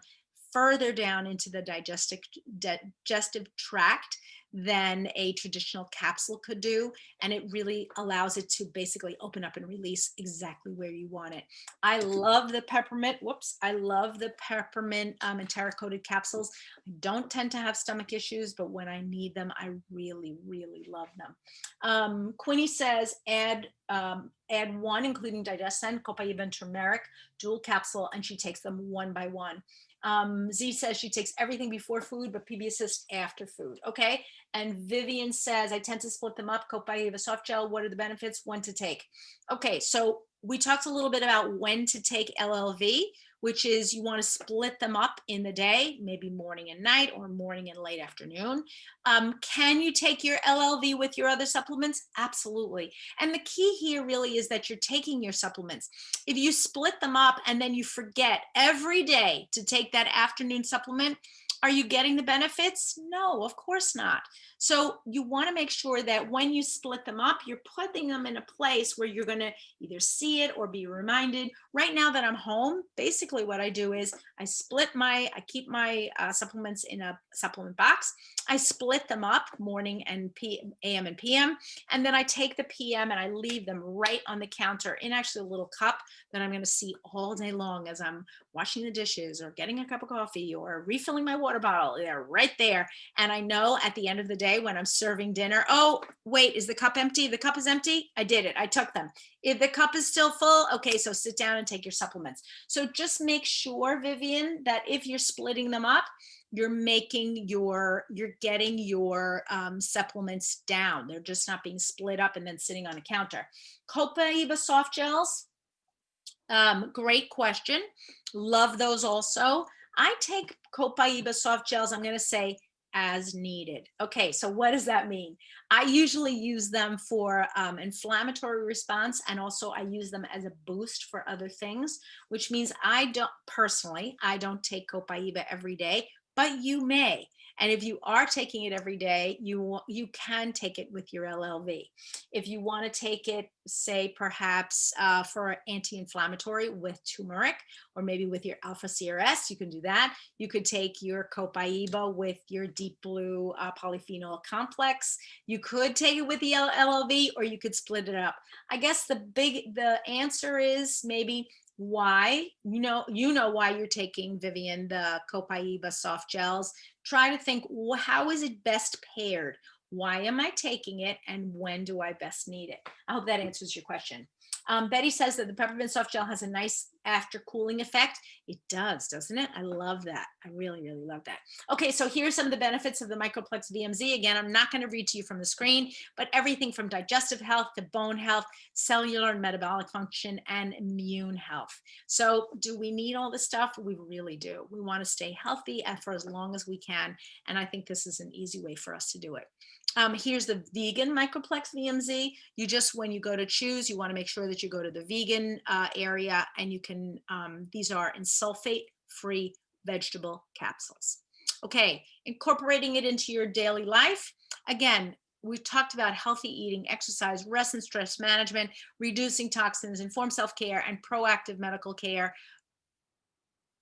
S1: further down into the digestive tract than a traditional capsule could do. And it really allows it to basically open up and release exactly where you want it. I love the peppermint, I love the peppermint enteric coated capsules. I don't tend to have stomach issues, but when I need them, I really, really love them. Quinny says, add one, including DigestZen, Copaiba, and turmeric, dual capsule, and she takes them one by one. Z says she takes everything before food, but PB Assist after food. Okay. And Vivian says, I tend to split them up. Copaiba soft gel. What are the benefits? When to take? Okay. So we talked a little bit about when to take LLV, which is you want to split them up in the day, maybe morning and night or morning and late afternoon. Can you take your LLV with your other supplements? Absolutely. And the key here really is that you're taking your supplements. If you split them up and then you forget every day to take that afternoon supplement, are you getting the benefits? No, of course not. So you want to make sure that when you split them up, you're putting them in a place where you're going to either see it or be reminded. Right now that I'm home, basically what I do is I keep my supplements in a supplement box. I split them up morning and AM and PM, and then I take the PM and I leave them right on the counter in actually a little cup that I'm going to see all day long as I'm washing the dishes or getting a cup of coffee or refilling my water bottle. They're right there. And I know at the end of the day when I'm serving dinner, oh, wait, is the cup empty? The cup is empty. I did it. I took them. If the cup is still full, okay, so sit down and take your supplements. So just make sure, Vivian, that if you're splitting them up, you're getting your supplements down. They're just not being split up and then sitting on a counter. Copaiba soft gels, great question. Love those also. I take Copaiba soft gels, I'm going to say as needed. Okay, so what does that mean? I usually use them for inflammatory response, and also I use them as a boost for other things, which means I don't take Copaiba every day, but you may. And if you are taking it every day, you can take it with your LLV. If you want to take it, say perhaps for anti-inflammatory with turmeric, or maybe with your alpha CRS, you can do that. You could take your Copaiba with your deep blue polyphenol complex. You could take it with the LLV, or you could split it up. I guess the answer is maybe why, you know why you're taking, Vivian, the Copaiba soft gels. Try to think, how is it best paired? Why am I taking it, and when do I best need it? I hope that answers your question. Betty says that the peppermint soft gel has a nice after cooling effect. It does, doesn't it? I love that. I really, really love that. Okay, so here's some of the benefits of the Microplex VMz. Again, I'm not going to read to you from the screen, but everything from digestive health to bone health, cellular and metabolic function, and immune health. So do we need all this stuff? We really do. We want to stay healthy for as long as we can, and I think this is an easy way for us to do it. Here's the vegan Microplex VMz. When you go to choose, you want to make sure that you go to the vegan area, and you can, these are in sulfate-free vegetable capsules. Okay, incorporating it into your daily life. Again, we've talked about healthy eating, exercise, rest and stress management, reducing toxins, informed self-care, and proactive medical care.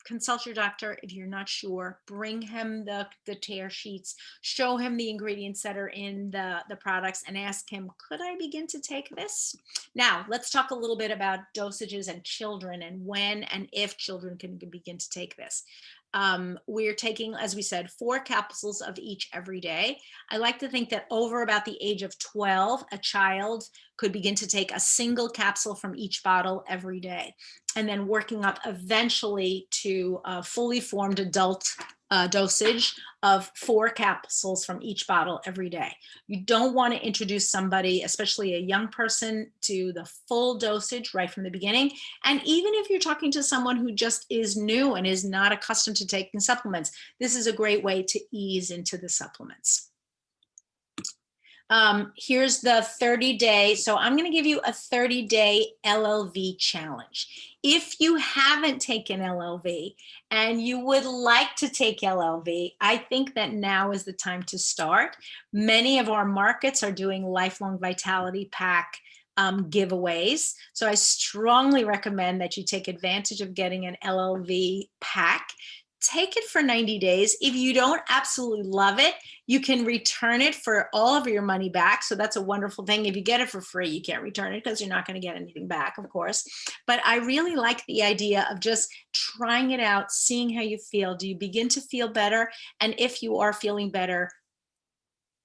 S1: Consult your doctor if you're not sure. Bring him the tear sheets, show him the ingredients that are in the products, and ask him, could I begin to take this? Now, let's talk a little bit about dosages and children, and when and if children can begin to take this. we're taking, as we said, 4 capsules of each every day. I like to think that over about the age of 12, a child could begin to take a single capsule from each bottle every day, and then working up eventually to a fully formed adult dosage of 4 capsules from each bottle every day. You don't want to introduce somebody, especially a young person, to the full dosage right from the beginning. And even if you're talking to someone who just is new and is not accustomed to taking supplements, this is a great way to ease into the supplements. Here's the 30-day. So I'm going to give you a 30-day LLV challenge. If you haven't taken LLV and you would like to take LLV, I think that now is the time to start. Many of our markets are doing lifelong vitality pack giveaways. So I strongly recommend that you take advantage of getting an LLV pack. Take it for 90 days. If you don't absolutely love it, you can return it for all of your money back. So that's a wonderful thing. If you get it for free, you can't return it because you're not going to get anything back, of course. But I really like the idea of just trying it out, seeing how you feel. Do you begin to feel better? And if you are feeling better,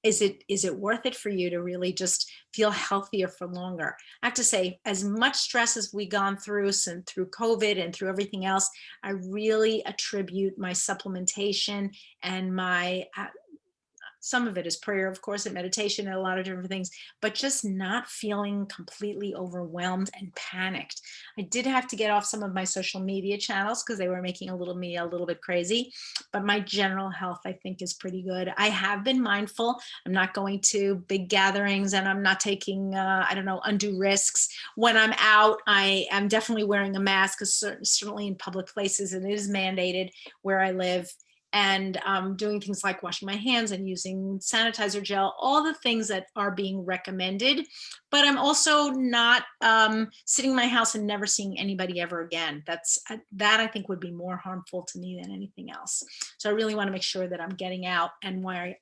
S1: is it worth it for you to really just feel healthier for longer? I have to say, as much stress as we've gone through through COVID and through everything else, I really attribute my supplementation and my some of it is prayer, of course, and meditation and a lot of different things, but just not feeling completely overwhelmed and panicked. I did have to get off some of my social media channels because they were making me a little bit crazy, but my general health, I think, is pretty good. I have been mindful. I'm not going to big gatherings and I'm not taking, I don't know, undue risks. When I'm out, I am definitely wearing a mask, because certainly in public places, and it is mandated where I live. And doing things like washing my hands and using sanitizer gel, all the things that are being recommended. But I'm also not sitting in my house and never seeing anybody ever again. That I think would be more harmful to me than anything else. So I really want to make sure that I'm getting out and where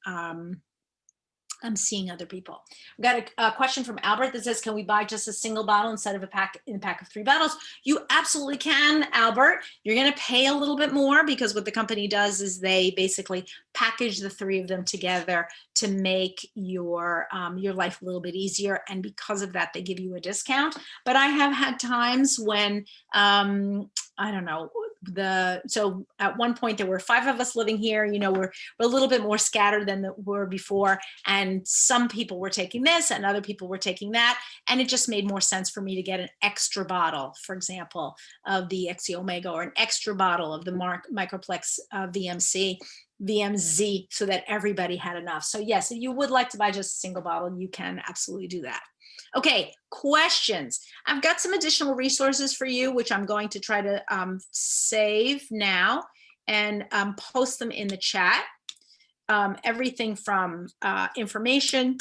S1: I'm seeing other people. I've got a question from Albert that says, can we buy just a single bottle instead of a pack of 3 bottles? You absolutely can, Albert. You're going to pay a little bit more because what the company does is they basically package the 3 of them together to make your life a little bit easier. And because of that, they give you a discount. But I have had times when, I don't know, so at one point there were 5 of us living here, we're a little bit more scattered than we were before. And some people were taking this and other people were taking that. And it just made more sense for me to get an extra bottle, for example, of the XEO Mega, or an extra bottle of the Microplex VMz, so that everybody had enough. So yes, if you would like to buy just a single bottle, you can absolutely do that. Okay, questions. I've got some additional resources for you, which I'm going to try to save now and post them in the chat. Everything from information,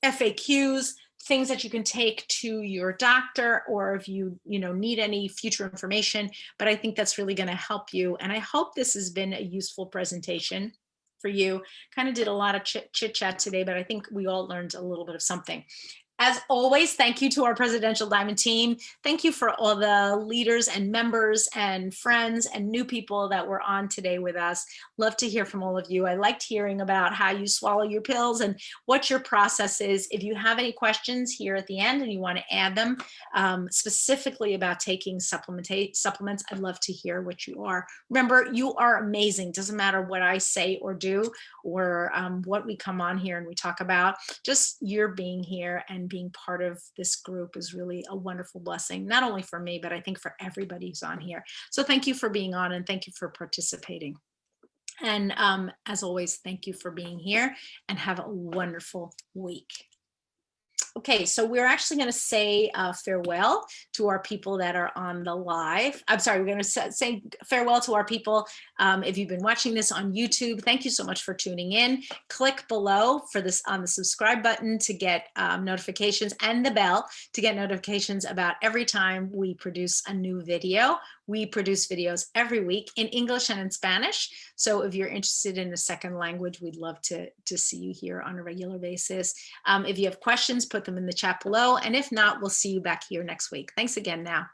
S1: FAQs, things that you can take to your doctor, or if you need any future information. But I think that's really going to help you. And I hope this has been a useful presentation for you. Kind of did a lot of chit chat today, but I think we all learned a little bit of something. As always, thank you to our Presidential Diamond team. Thank you for all the leaders and members and friends and new people that were on today with us. Love to hear from all of you. I liked hearing about how you swallow your pills and what your process is. If you have any questions here at the end and you want to add them specifically about taking supplements, I'd love to hear what you are. Remember, you are amazing. Doesn't matter what I say or do, or what we come on here and we talk about. Just you're being here and being part of this group is really a wonderful blessing, not only for me, but I think for everybody who's on here. So thank you for being on and thank you for participating. And as always, thank you for being here and have a wonderful week. Okay, so we're actually going to say farewell to our people that are on the live. I'm sorry, we're going to say farewell to our people. If you've been watching this on YouTube, thank you so much for tuning in. Click below for this on the subscribe button to get notifications, and the bell to get notifications about every time we produce a new video. We produce videos every week in English and in Spanish. So if you're interested in a second language, we'd love to see you here on a regular basis. If you have questions, put them in the chat below. And if not, we'll see you back here next week. Thanks again now.